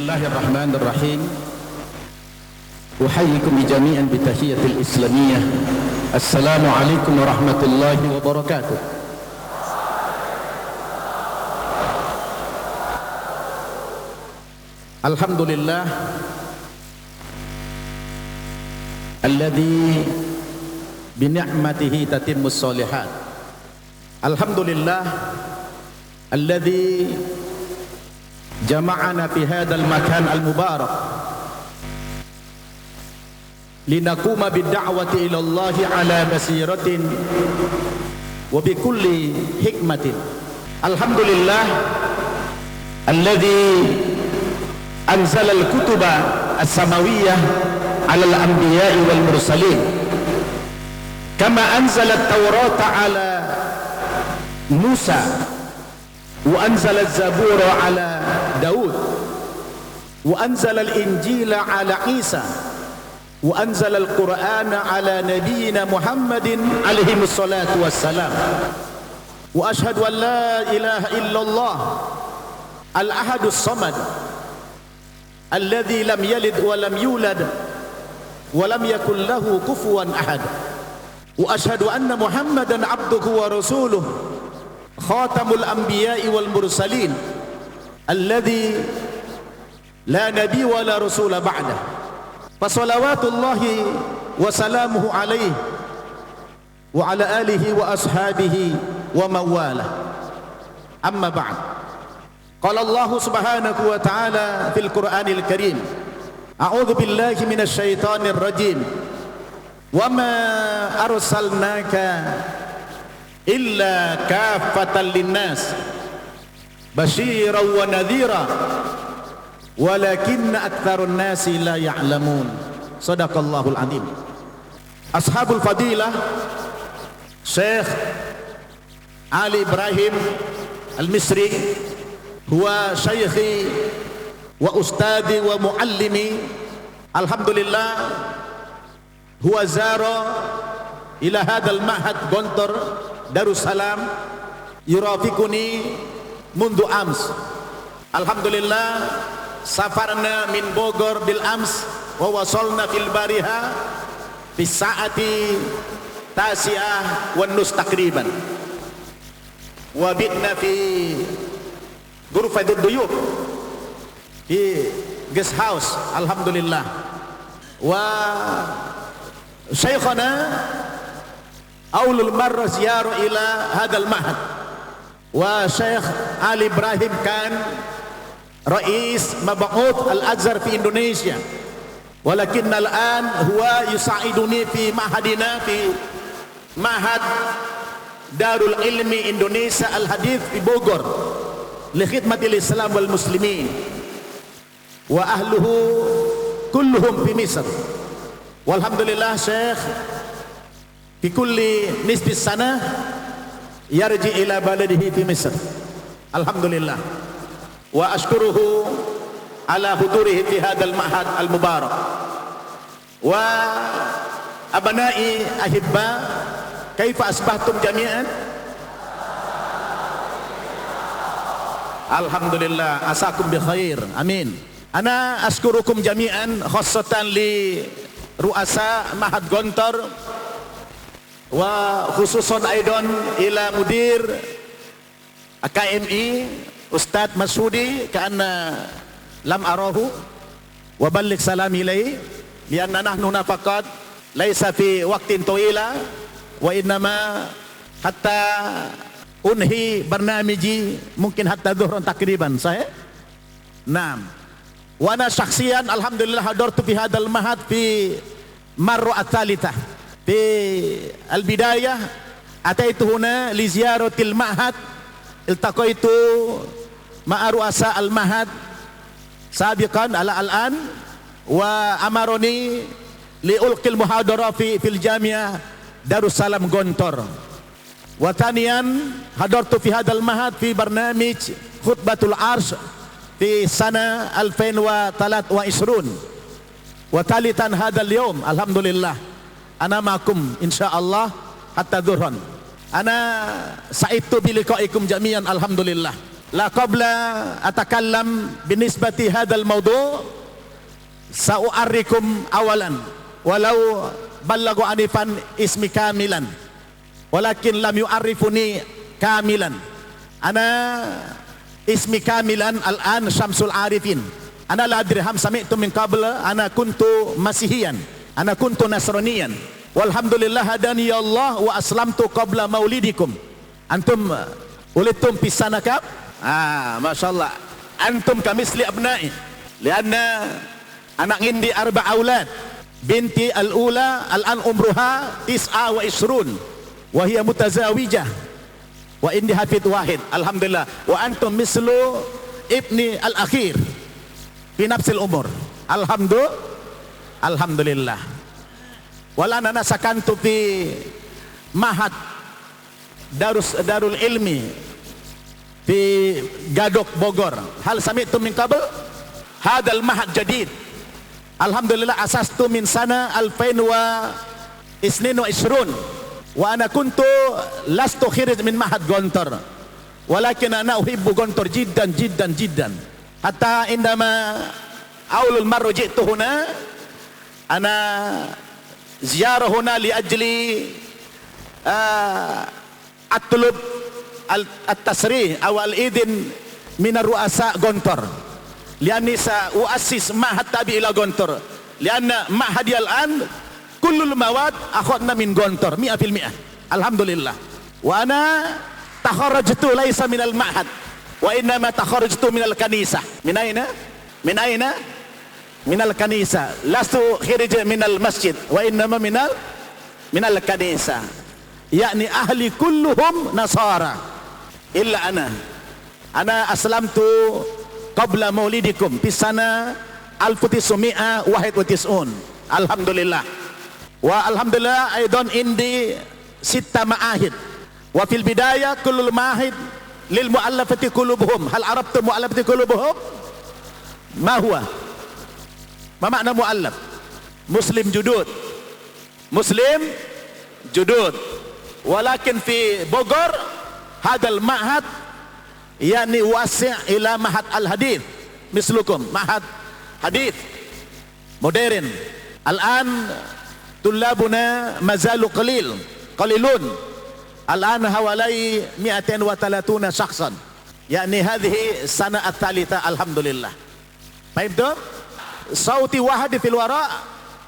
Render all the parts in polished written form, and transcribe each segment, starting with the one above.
Bismillahirrahmanirrahim. Uhayyikum jami'an bi tahiyyatil islamiyah. Assalamualaikum warahmatullahi wabarakatuh. Alhamdulillah alladzi bi ni'matihi tatimmus shalihat. Alhamdulillah alladzi jama'ana fi hadzal makan al-mubarak linaquma bid-da'wati ila Allah ala basiratin wa bi kulli hikmatin. Alhamdulillah alladzi anzala al-kutuba as-samawiyyah 'ala al-anbiya'i wal mursalin kama anzala at-taurata 'ala Musa wa anzala az-zabura 'ala Daud wa anzala al-injila 'ala Isa wa anzala al-Qur'ana 'ala nabiyyina Muhammadin alaihi wassalatu wassalam. Wa ashhadu an la ilaha illallah al-ahadus samad alladzi lam yalid wa lam yulad wa lam yakul lahu kufuwan ahad. Wa ashhadu anna Muhammadan abduhu wa rasuluh khatamul anbiya'i wal mursalin alladzi la nabiy wa la rasula ba'da. Fa salawatullahi wa salamuhu alaihi wa ala alihi wa ashabihi wa mawala. Amma ba'd. Qala Allah subhanahu wa ta'ala fil Qur'anil Karim, a'udzu billahi minasy syaithanir rajim. Wa ma arsalnaka illa kaffatan linnas basyiran wa nadhira walakinna aktsarun nasi la ya'lamun. Shadaqallahul azim. Ashabul fadilah Syekh Ali Ibrahim Al-Misri huwa syaikhi wa ustadi wa muallimi. Alhamdulillah huwa zara ila hadzal ma'had Gontor Darussalam yurafiquni mundu ams. Alhamdulillah safarna min Bogor bil ams wa wasalna fil bariha fi saati tasi'ah wan nus takriban wa bitna fi ghurfatul duyub fi guest house. Alhamdulillah. Wa syekhana awlul marra ziyarah ila hadzal ma'had wa Syekh Ali Ibrahim kan rais mab'uth al-Azhar fi Indonesia, walakin al-an huwa yusa'iduni fi ma'hadina fi ma'had Darul Ilmi Indonesia Al-Hadith fi Bogor li khidmatil Islam wal muslimin wa ahluhu kulluhum fi Misr. Walhamdulillah Syekh fi kulli nisbi sana yarji ila baladihi fi Misr. Alhamdulillah wa ashkuruhu ala hudurihi fi hadzal ma'had al-mubarak. Wa abnai ahibba, kaifa asbahtum jami'an? Alhamdulillah, asakum bi khair. Amin. Ana ashkurukum jami'an khassatan li ru'asa Ma'had Gontor wa khususan aidan ila mudir AKMI Ustadz Masudi karena lam arahu wa balligh salami ilaihi lianna nahnu nafaqat laisa fi waqtin tawila wa innama hatta unhi barnamiji mungkin hatta dhuhran takriban sahih. Naam. Wa ana syakhsiyan alhamdulillah hadartu fi hadzal mahad fi marra ats-tsalitsah fi al-bidayah ataitu huna li ziyaratil ma'had iltaqaitu ma'a ru'asa al-mahad sabiqan ala al-an wa amaroni li ulqil muhadara fil jami'ah Darussalam Gontor. Wa thaniyan hadartu fi hadzal mahad fi barnamij khutbatul arsh fi sana 2023 wa thalithan hadzal yawm alhamdulillah ana ma'akum insyaallah hatta dhuhran. Ana sa'idtu bi liqa'ikum jami'an alhamdulillah. la qabla atakallam binisbati hadzal mawdu' sa'u'arrikum awalan walau ballagu anifan ismi kamilan walakin lam yu'arrifuni kamilan. Ana ismi kamilan al-an Syamsul Arifin. Ana la adri ham sami'tu min qabla ana kuntu masihiyan, ana kuntu nasraniyan. Walhamdulillah hadani ya Allah wa aslamtu qabla maulidikum. Antum ulidtum fi sanakam? Masyaallah. Antum kamisli abna'i. Lianna anak indi arba' aulad. Binti al-ula al-an umruha 29 wa hiya mutazawijah. Wa indi hafid wahid. Alhamdulillah. Wa antum mislu ibni al-akhir fi nafsil umur. Alhamdulillah. Wala ana sakantu fi mahad darul ilmi fi Gadok Bogor. Hal sami'tum min qabl? Hadal mahad jadid. Alhamdulillah asastu min sana 2022 wa ana kuntu lastu khirij min mahad Gontor walakin ana uhibbu Gontor jiddan hatta indama awlul marru ji'tu huna ana ziyarah huna li ajli atlub at-tasrih aw al-idin min ar-ru'asa Gontor lianni sa uassis mahad tabi ila Gontor lianna mahadi al-an kullul mawad akhadna min Gontor 100%. Alhamdulillah. Wa ana takharrajtu laisa minal ma'had wa innama takharrajtu minal kanisah. Min aina? Minal kanisah. Lastu khirij minal masjid wa innama minal kanisah. Yakni ahli kulluhum nasara illa ana. Ana aslamtu qabla maulidikum fi sana 1991. Alhamdulillah. Wa alhamdulillah aidan indi sitta ma'ahid wa fil bidayah kullul ma'ahid lil mu'allafati qulubuhum. Hal arabtum mu'allafati qulubuhum? Ma huwa? Ma makna mu'allaf? Muslim judud walakin fi Bogor hadal ma'had yani wasi' ila mahad al-hadith mislukum mahad hadith modern. Al-an tullabuna mazalu qalilun al-an hawalai 230 syakhsan yakni hadhihi sana at-thalitha. Alhamdulillah. Fahimtum? Sauti wahdi fil wara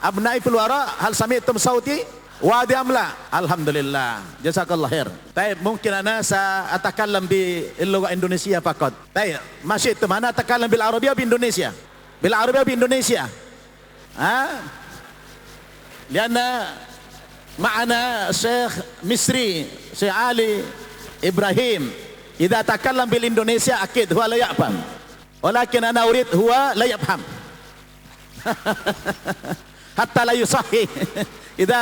abna'i fil wara hal sami'tum sauti wadi amla? Alhamdulillah. Jazakallah khair. Baik, mungkin ana sa atakallam bi al-lugha Indonesia faqat. Baik, masih itu mana atakallam bil Arabiyah bi Indonesia? Bil Arabiyah bi Indonesia. Lianna ma'ana Syekh Misri, Syekh Ali Ibrahim. Idza takallam bil Indonesia akid huwa la ya'fam. Walakin ana urid huwa la yafham. Hatta la yusahih. Idza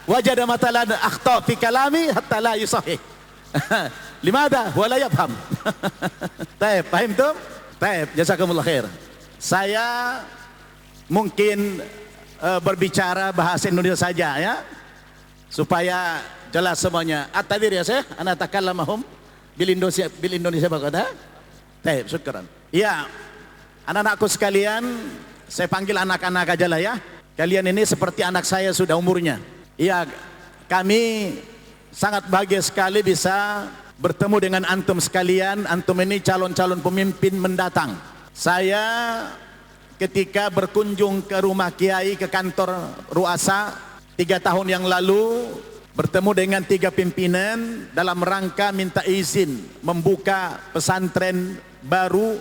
wajada matalan akhta fi kalami hatta la yusahih. Limada huwa la yafham. Baik, paham tuh? Baik, jazakumullah khair. Saya mungkin berbicara bahasa Indonesia saja ya supaya jelas semuanya. At-tadir ya Syekh, ana takallamahum bil Indonesia baqada. Baik, syukran. Ya, anak-anakku sekalian, saya panggil anak-anak aja lah ya. Kalian ini seperti anak saya sudah umurnya. Ya, kami sangat bahagia sekali bisa bertemu dengan antum sekalian. Antum ini calon-calon pemimpin mendatang. Saya ketika berkunjung ke rumah Kiai, ke kantor Ruasa 3 tahun yang lalu, bertemu dengan 3 pimpinan dalam rangka minta izin membuka pesantren baru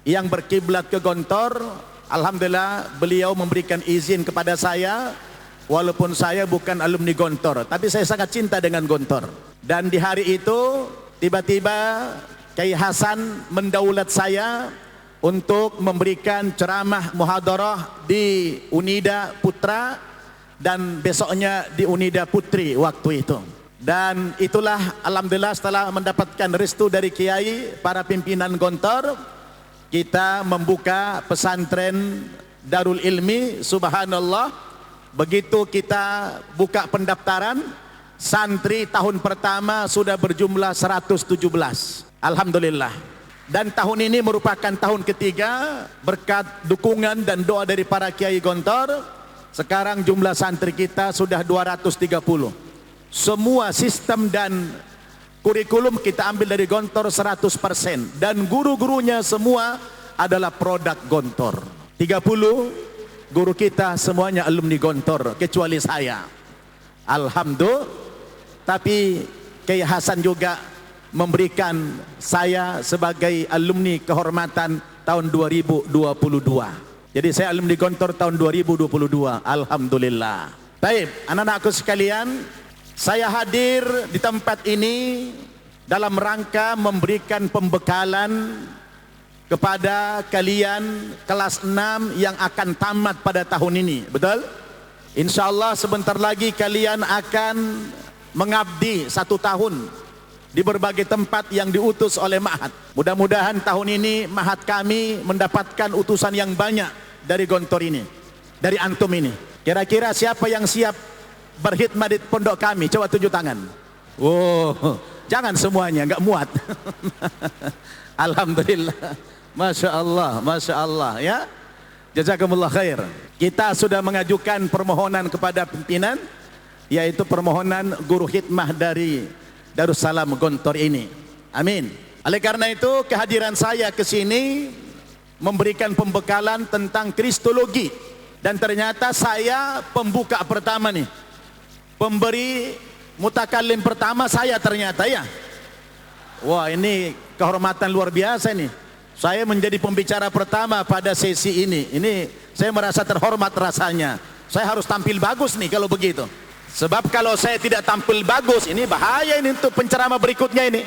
yang berkiblat ke Gontor. Alhamdulillah beliau memberikan izin kepada saya, walaupun saya bukan alumni Gontor, tapi saya sangat cinta dengan Gontor. Dan di hari itu tiba-tiba Kiai Hasan mendaulat saya untuk memberikan ceramah muhadarah di Unida Putra dan besoknya di Unida Putri waktu itu. Dan itulah alhamdulillah setelah mendapatkan restu dari Kiai, para pimpinan Gontor, kita membuka pesantren Darul Ilmi. Subhanallah, begitu kita buka pendaftaran, santri tahun pertama sudah berjumlah 117. Alhamdulillah. Dan tahun ini merupakan tahun ketiga berkat dukungan dan doa dari para kiai Gontor. Sekarang jumlah santri kita sudah 230. Semua sistem dan kurikulum kita ambil dari Gontor 100%. Dan guru-gurunya semua adalah produk Gontor. 30 guru kita semuanya alumni Gontor, kecuali saya. Alhamdulillah. Tapi Kiai Hasan juga memberikan saya sebagai alumni kehormatan tahun 2022. Jadi saya alumni Gontor tahun 2022. Alhamdulillah. Baik, anak-anakku sekalian, saya hadir di tempat ini dalam rangka memberikan pembekalan kepada kalian kelas 6 yang akan tamat pada tahun ini. Betul? Insya Allah sebentar lagi kalian akan mengabdi 1 tahun di berbagai tempat yang diutus oleh Ma'had. Mudah-mudahan tahun ini Ma'had kami mendapatkan utusan yang banyak dari Gontor ini, dari antum ini. Kira-kira siapa yang siap berkhidmat di pondok kami? Coba tunjuk tangan. Oh, jangan semuanya, nggak muat. Alhamdulillah. Masya Allah, Masya Allah ya. Jazakumullah khair. Kita sudah mengajukan permohonan kepada pimpinan, yaitu permohonan guru khidmah dari Darussalam Gontor ini. Amin. Oleh karena itu kehadiran saya ke sini memberikan pembekalan tentang kristologi. Dan ternyata saya pembuka pertama nih. Pemberi mutakalim pertama saya ternyata ya. Wah, ini kehormatan luar biasa nih. Saya menjadi pembicara pertama pada sesi ini. Ini saya merasa terhormat rasanya. Saya harus tampil bagus nih kalau begitu. Sebab kalau saya tidak tampil bagus, ini bahaya ini untuk penceramah berikutnya ini.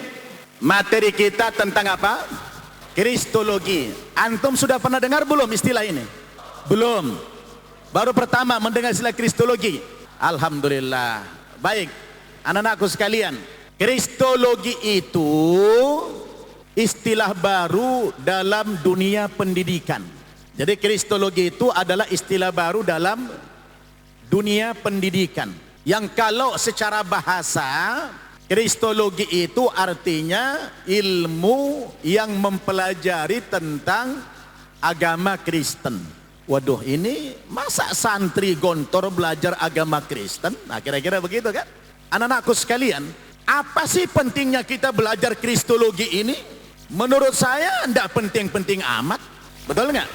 Materi kita tentang apa? Kristologi. Antum sudah pernah dengar belum istilah ini? Belum. Baru pertama mendengar istilah kristologi. Alhamdulillah. Baik, anak-anakku sekalian. Kristologi itu istilah baru dalam dunia pendidikan. Jadi kristologi itu adalah istilah baru dalam dunia pendidikan. Yang kalau secara bahasa, kristologi itu artinya ilmu yang mempelajari tentang agama Kristen. Waduh, ini masa santri Gontor belajar agama Kristen? Nah, kira-kira begitu kan? Anak-anakku sekalian, apa sih pentingnya kita belajar kristologi ini? Menurut saya tidak penting-penting amat. Betul nggak?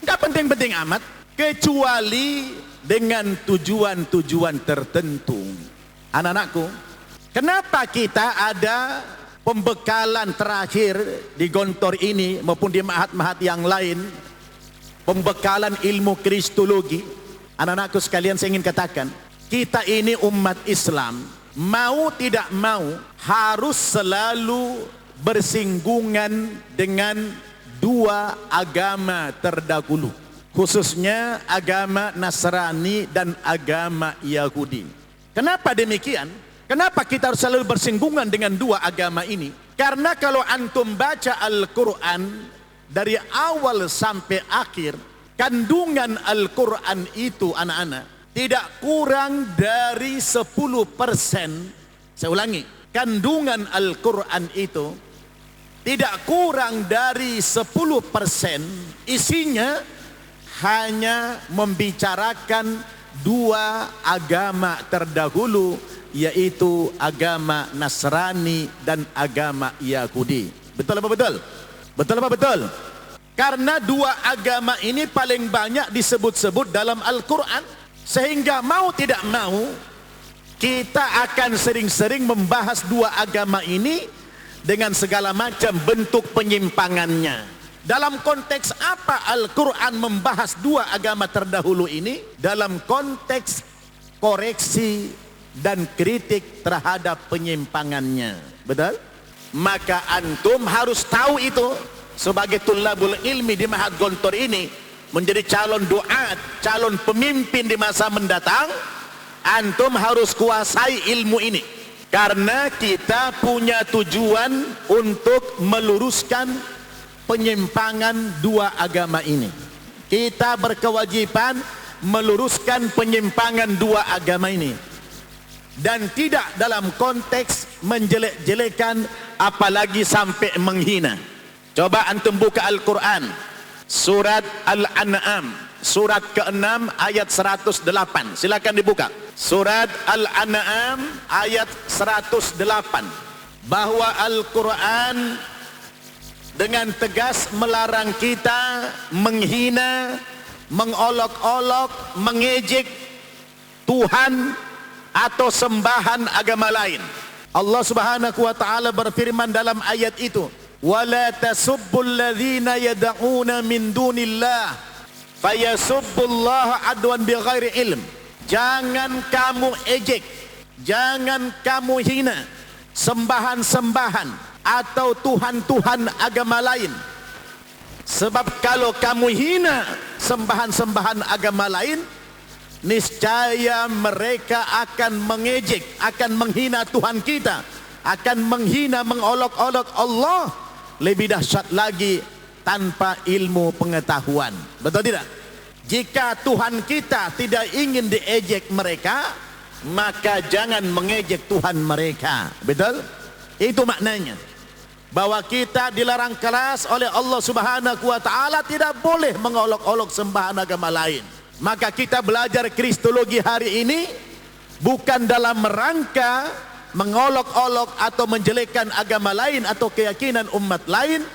Nggak penting-penting amat. Kecuali dengan tujuan-tujuan tertentu. Anak-anakku, kenapa kita ada pembekalan terakhir di Gontor ini maupun di Ma'had-Ma'had yang lain, pembekalan ilmu kristologi? Anak-anakku sekalian, saya ingin katakan, kita ini umat Islam, mau tidak mau harus selalu bersinggungan dengan dua agama terdahulu, khususnya agama Nasrani dan agama Yahudi. Kenapa demikian? Kenapa kita harus selalu bersinggungan dengan dua agama ini? Karena kalau antum baca Al-Quran dari awal sampai akhir, kandungan Al-Quran itu anak-anak tidak kurang dari 10%. Saya ulangi, kandungan Al-Quran itu tidak kurang dari 10%. Isinya hanya membicarakan dua agama terdahulu, yaitu agama Nasrani dan agama Yahudi. Betul apa betul? Betul apa betul? Karena dua agama ini paling banyak disebut-sebut dalam Al-Quran, sehingga mau tidak mau kita akan sering-sering membahas dua agama ini dengan segala macam bentuk penyimpangannya. Dalam konteks apa Al-Quran membahas dua agama terdahulu ini? Dalam konteks koreksi dan kritik terhadap penyimpangannya. Betul? Maka antum harus tahu itu. Sebagai tulabul ilmi di Ma'had Gontor ini, menjadi calon duat, calon pemimpin di masa mendatang, antum harus kuasai ilmu ini. Karena kita punya tujuan untuk meluruskan penyimpangan dua agama ini. Kita berkewajiban meluruskan penyimpangan dua agama ini. Dan tidak dalam konteks menjelek-jelekan, apalagi sampai menghina. Coba antum buka Al-Quran, surat Al-An'am, surat ke-6 ayat 108. Silakan dibuka. Surat Al-An'am ayat 108. Bahwa Al-Quran dengan tegas melarang kita menghina, mengolok-olok, mengejek Tuhan atau sembahan agama lain. Allah Subhanahu wa taala berfirman dalam ayat itu, "Wala tasubbul ladzina yad'una min dunillah fayasubbullaha adwan bighairi ilm." Jangan kamu ejek, jangan kamu hina sembahan-sembahan atau tuhan-tuhan agama lain. Sebab kalau kamu hina sembahan-sembahan agama lain, niscaya mereka akan mengejek, akan menghina Tuhan kita, akan menghina, mengolok-olok Allah. Lebih dahsyat lagi, tanpa ilmu pengetahuan. Betul tidak? Jika Tuhan kita tidak ingin diejek mereka, maka jangan mengejek Tuhan mereka. Betul? Itu maknanya. Bahwa kita dilarang keras oleh Allah Subhanahu wa taala, tidak boleh mengolok-olok sembahan agama lain. Maka kita belajar Kristologi hari ini bukan dalam rangka mengolok-olok atau menjelekkan agama lain atau keyakinan umat lain,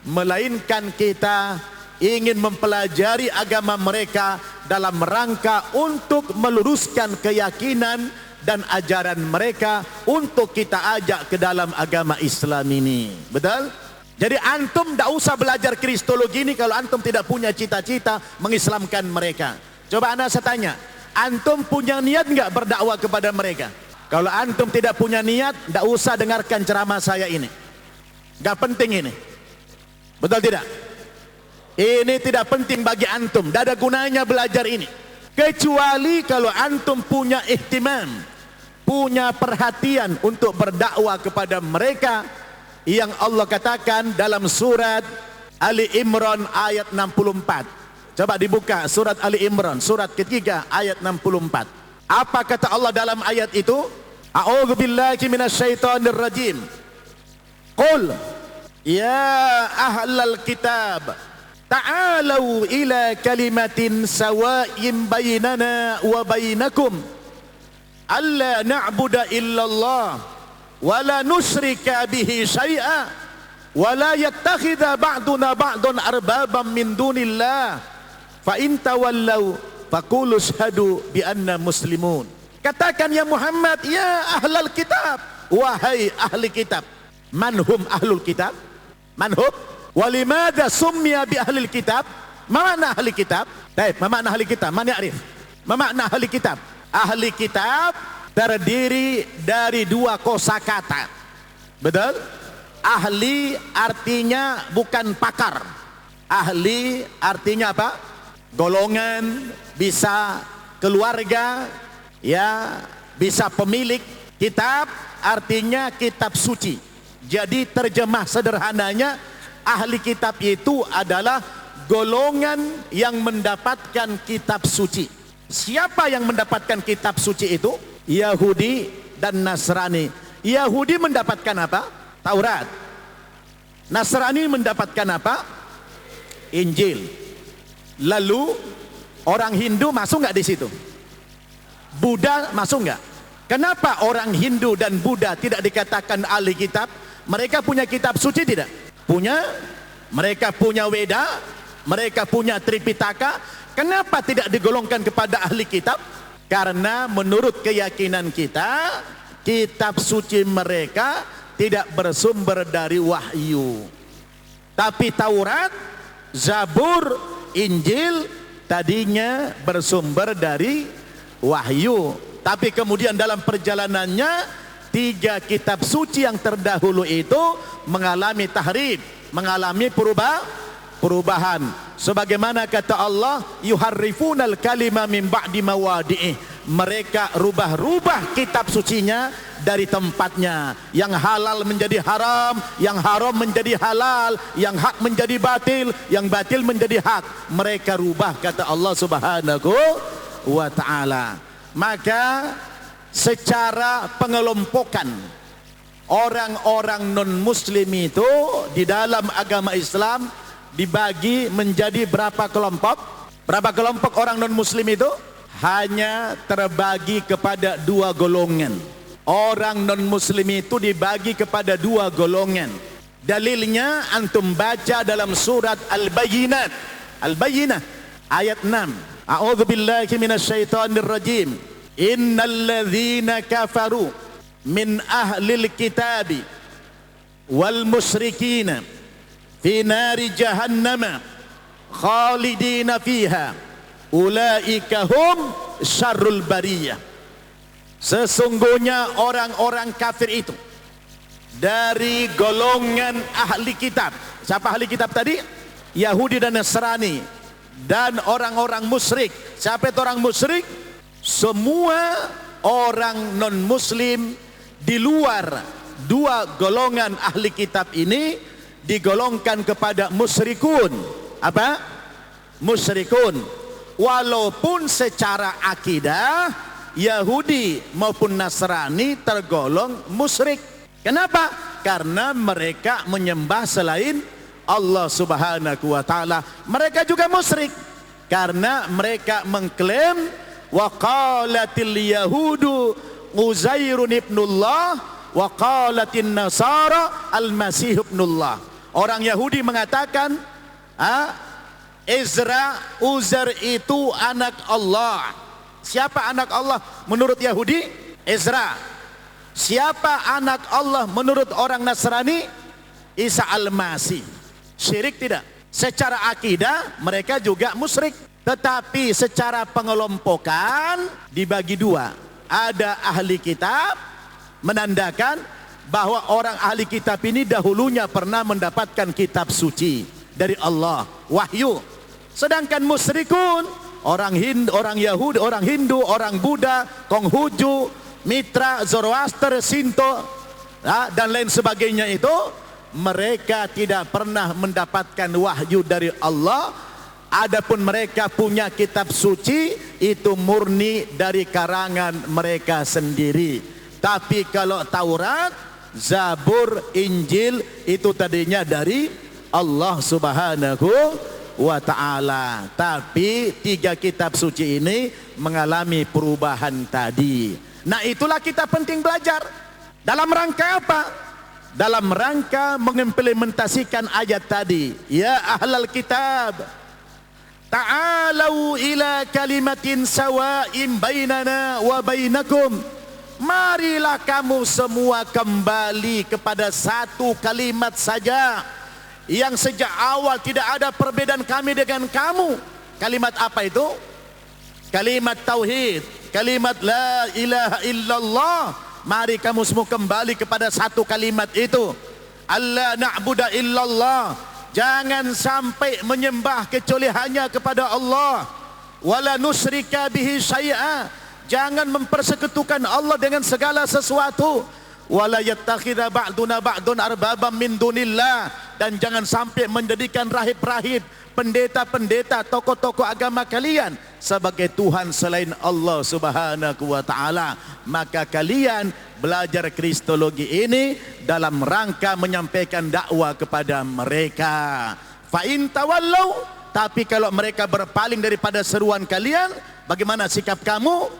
melainkan kita ingin mempelajari agama mereka dalam rangka untuk meluruskan keyakinan dan ajaran mereka untuk kita ajak ke dalam agama Islam ini. Betul? Jadi antum tidak usah belajar Kristologi ini kalau antum tidak punya cita-cita mengislamkan mereka. Coba anda saya tanya, antum punya niat nggak berdakwah kepada mereka? Kalau antum tidak punya niat, tidak usah dengarkan ceramah saya ini. Nggak penting ini. Betul tidak? Ini tidak penting bagi antum, tidak ada gunanya belajar ini. Kecuali kalau antum punya ihtimam, punya perhatian untuk berdakwah kepada mereka, yang Allah katakan dalam surat Ali Imran ayat 64. Coba dibuka surat Ali Imran, surat ketiga ayat 64. Apa kata Allah dalam ayat itu? A'udzu billahi minasyaitonir rajim. Qul ya ahlal kitab ta'alu ila kalimatin sawa'in bainana wa bainakum alla na'budu illallah wala nusyrika bihi syai'a wala yattakhidha ba'duna ba'dun arbaban min dunillah fa in tawallaw faqulu ashhadu bi anna muslimun. Katakan ya Muhammad, ya ahlal kitab, wahai ahli kitab. Manhum ahlul kitab? Manhum? Walimada summiya bi ahlil kitab? Ma makna ahli kitab? Baik, ma makna ahli kitab? Man ya'rif? Ma makna ahli kitab? Ahli kitab terdiri dari dua kosakata. Betul? Ahli artinya bukan pakar. Ahli artinya apa? Golongan, bisa keluarga, ya, bisa pemilik. Kitab artinya kitab suci. Jadi terjemah sederhananya, ahli kitab itu adalah golongan yang mendapatkan kitab suci. Siapa yang mendapatkan kitab suci itu? Yahudi dan Nasrani. Yahudi mendapatkan apa? Taurat. Nasrani mendapatkan apa? Injil. Lalu orang Hindu masuk nggak di situ? Buddha masuk nggak? Kenapa orang Hindu dan Buddha tidak dikatakan ahli kitab? Mereka punya kitab suci tidak? Punya. Mereka punya Weda, mereka punya Tripitaka. Kenapa tidak digolongkan kepada ahli kitab? Karena menurut keyakinan kita, kitab suci mereka tidak bersumber dari wahyu. Tapi Taurat, Zabur, Injil tadinya bersumber dari wahyu. Tapi kemudian dalam perjalanannya, tiga kitab suci yang terdahulu itu mengalami tahrif, mengalami perubahan. Sebagaimana kata Allah, yuharrifunal kalima min ba'di mawadi'ih. Mereka rubah-rubah kitab sucinya dari tempatnya. Yang halal menjadi haram, yang haram menjadi halal, yang hak menjadi batil, yang batil menjadi hak. Mereka rubah, kata Allah Subhanahu wa ta'ala. Maka secara pengelompokan Orang-orang non-muslim itu di dalam agama Islam dibagi menjadi berapa kelompok? Berapa kelompok orang non-muslim itu? Hanya terbagi kepada dua golongan. Orang non-muslim itu dibagi kepada dua golongan. Dalilnya antum baca dalam surat Al-Bayyinat. Al-Bayyinah ayat 6. A'udzu billahi minasyaitonir rajim. Innal ladzina kafaru min ahlil kitabi wal musyrikina fi nari jahannam khalidina fiha ulaika hum syarrul bariyah. Sesungguhnya orang-orang kafir itu dari golongan ahli kitab. Siapa ahli kitab tadi? Yahudi dan Nasrani dan orang-orang musyrik. Siapa itu orang musyrik? Semua orang non-muslim di luar dua golongan ahli kitab ini digolongkan kepada musyrikun. Apa? Musyrikun. Walaupun secara akidah Yahudi maupun Nasrani tergolong musyrik. Kenapa? Karena mereka menyembah selain Allah Subhanahu wa taala. Mereka juga musyrik karena mereka mengklaim wa qalatil yahudu Uzairun ibnullah wa qalatin nasara al-masih ibnullah. Orang Yahudi mengatakan Uzair itu anak Allah. Siapa anak Allah menurut Yahudi? Ezra. Siapa anak Allah menurut orang Nasrani? Isa al-Masih. Syirik tidak? Secara akidah mereka juga musyrik. Tetapi secara pengelompokan dibagi dua. Ada ahli kitab menandakan bahwa orang ahli kitab ini dahulunya pernah mendapatkan kitab suci dari Allah, wahyu. Sedangkan musyrikun, orang Yahudi, orang Hindu, orang Buddha, Konghucu, Mitra, Zoroaster, Sinto, dan lain sebagainya itu, mereka tidak pernah mendapatkan wahyu dari Allah. Adapun mereka punya kitab suci, itu murni dari karangan mereka sendiri. Tapi kalau Taurat, Zabur, Injil itu tadinya dari Allah Subhanahu wa ta'ala. Tapi tiga kitab suci ini mengalami perubahan tadi. Nah, itulah kita penting belajar. Dalam rangka apa? Dalam rangka mengimplementasikan ayat tadi. Ya ahlal kitab, ta'alau ila kalimatin sawa'im bainana wa bainakum. Marilah kamu semua kembali kepada satu kalimat saja yang sejak awal tidak ada perbedaan kami dengan kamu. Kalimat apa itu? Kalimat tauhid, kalimat la ilaha illallah. Mari kamu semua kembali kepada satu kalimat itu. Allah na'budu illallah. Jangan sampai menyembah kecuali hanya kepada Allah. Wala nusyrika bihi syai'a. Jangan mempersekutukan Allah dengan segala sesuatu. Wala yattakhidha ba'duna ba'dun arbabam min dunillah. Dan jangan sampai menjadikan rahib-rahib, pendeta-pendeta, tokoh-tokoh agama kalian sebagai Tuhan selain Allah Subhanahu wa ta'ala. Maka kalian belajar kristologi ini dalam rangka menyampaikan dakwah kepada mereka. Fa in tawallau, tapi kalau mereka berpaling daripada seruan kalian, bagaimana sikap kamu?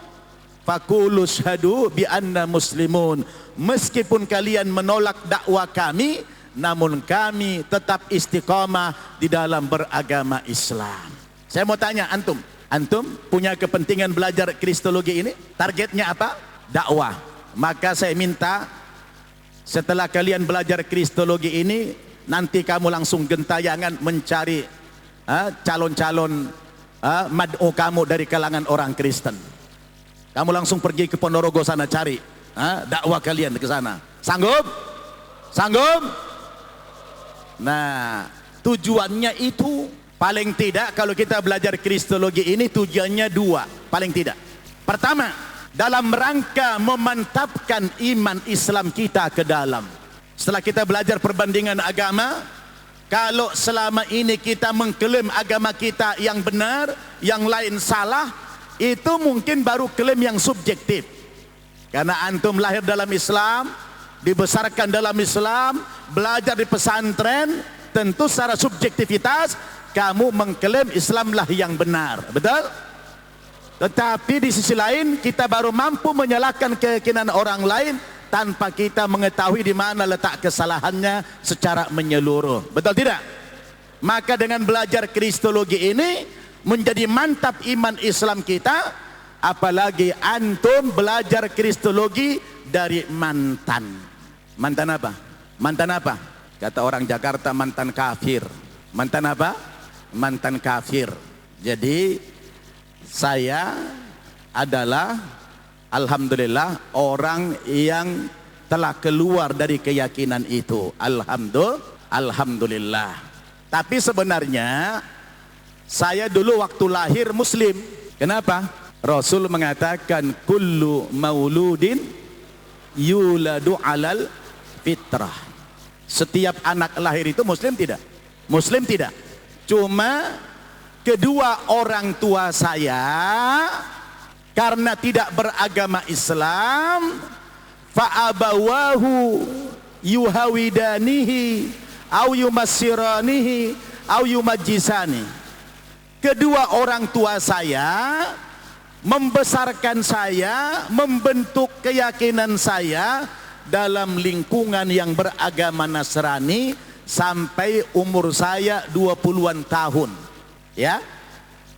Faqulu syhadu bi anna muslimun. Meskipun kalian menolak dakwah kami, namun kami tetap istiqamah di dalam beragama Islam. Saya mau tanya antum punya kepentingan belajar kristologi ini? Targetnya apa? Dakwah. Maka saya minta setelah kalian belajar kristologi ini, nanti kamu langsung gentayangan mencari calon-calon mad'u kamu dari kalangan orang Kristen. Kamu langsung pergi ke Ponorogo sana cari dakwah kalian ke sana. Sanggup? Sanggup? Nah, tujuannya itu paling tidak kalau kita belajar kristologi ini tujuannya dua, paling tidak. Pertama, dalam rangka memantapkan iman Islam kita ke dalam. Setelah kita belajar perbandingan agama, kalau selama ini kita mengklaim agama kita yang benar, yang lain salah, itu mungkin baru klaim yang subjektif. Karena antum lahir dalam Islam, dibesarkan dalam Islam, belajar di pesantren, tentu secara subjektivitas kamu mengklaim Islamlah yang benar, betul? Tetapi di sisi lain kita baru mampu menyalahkan keyakinan orang lain tanpa kita mengetahui di mana letak kesalahannya secara menyeluruh, betul tidak? Maka dengan belajar kristologi ini menjadi mantap iman Islam kita, apalagi antum belajar kristologi dari mantan. Mantan apa? Mantan apa? Kata orang Jakarta, mantan kafir. Mantan apa? Mantan kafir. Jadi saya adalah alhamdulillah orang yang telah keluar dari keyakinan itu. Alhamdulillah. Tapi sebenarnya saya dulu waktu lahir muslim. Kenapa? Rasul mengatakan kullu mauludin yuladu alal fitrah. Setiap anak lahir itu muslim tidak? Muslim tidak. Cuma kedua orang tua saya karena tidak beragama Islam, fa'abawahu yuhawidanihi au yumassiranihi au yumajjisani. Kedua orang tua saya membesarkan saya, membentuk keyakinan saya dalam lingkungan yang beragama Nasrani sampai umur saya 20-an tahun. Ya.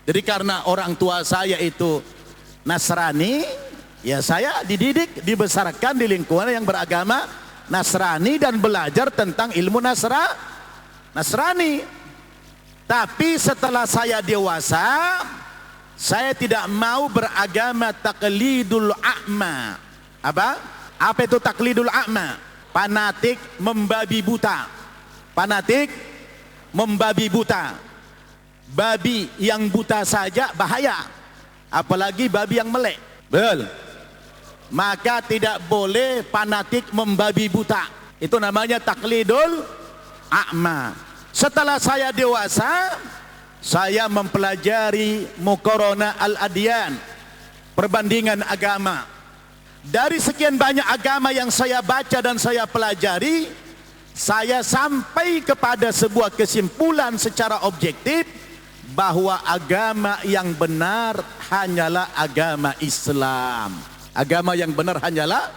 Jadi karena orang tua saya itu Nasrani, ya saya dididik, dibesarkan di lingkungan yang beragama Nasrani dan belajar tentang ilmu Nasrani. Tapi setelah saya dewasa, saya tidak mau beragama taklidul a'ma. Apa itu taklidul a'ma? Fanatik membabi buta. Fanatik membabi buta. Babi yang buta saja bahaya, apalagi babi yang melek. Betul. Maka tidak boleh fanatik membabi buta. Itu namanya taklidul a'ma. Setelah saya dewasa, saya mempelajari muqaranah al-adyan, perbandingan agama. Dari sekian banyak agama yang saya baca dan saya pelajari, saya sampai kepada sebuah kesimpulan secara objektif bahwa agama yang benar hanyalah agama Islam. Agama yang benar hanyalah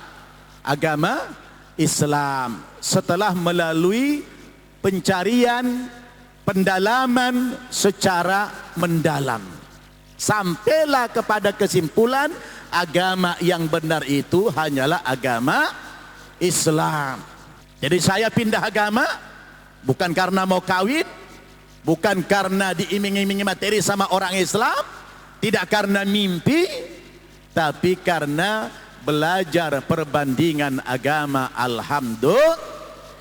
agama Islam. Setelah melalui pencarian, pendalaman secara mendalam, sampailah kepada kesimpulan agama yang benar itu hanyalah agama Islam. Jadi saya pindah agama bukan karena mau kawin, bukan karena diiming-imingi materi sama orang Islam, tidak karena mimpi, tapi karena belajar perbandingan agama.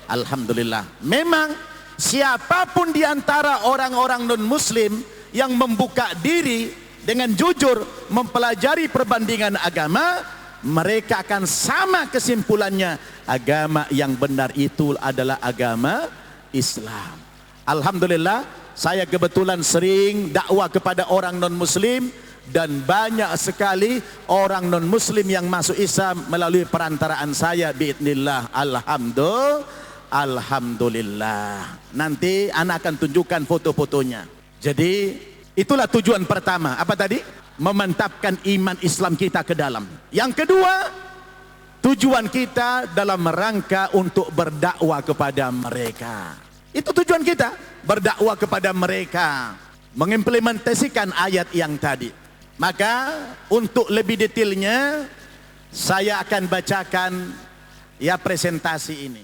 Alhamdulillah. Memang siapapun di antara orang-orang non-muslim yang membuka diri dengan jujur mempelajari perbandingan agama, mereka akan sama kesimpulannya, agama yang benar itu adalah agama Islam. Alhamdulillah, saya kebetulan sering dakwah kepada orang non-muslim, dan banyak sekali orang non-muslim yang masuk Islam melalui perantaraan saya biidznillah. Alhamdulillah. Nanti anak akan tunjukkan foto-fotonya. Jadi itulah tujuan pertama. Apa tadi? Memantapkan iman Islam kita ke dalam. Yang kedua, tujuan kita dalam rangka untuk berdakwah kepada mereka. Itu tujuan kita, berdakwah kepada mereka, mengimplementasikan ayat yang tadi. Maka untuk lebih detailnya saya akan bacakan ya presentasi ini.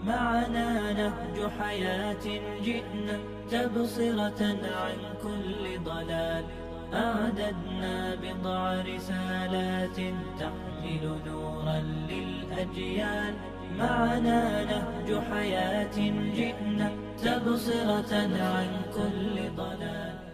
معنا نهج حياة جئنا تبصرة عن كل ضلال أعددنا بضع رسالات تحمل نورا للأجيال معنا نهج حياة جئنا تبصرة عن كل ضلال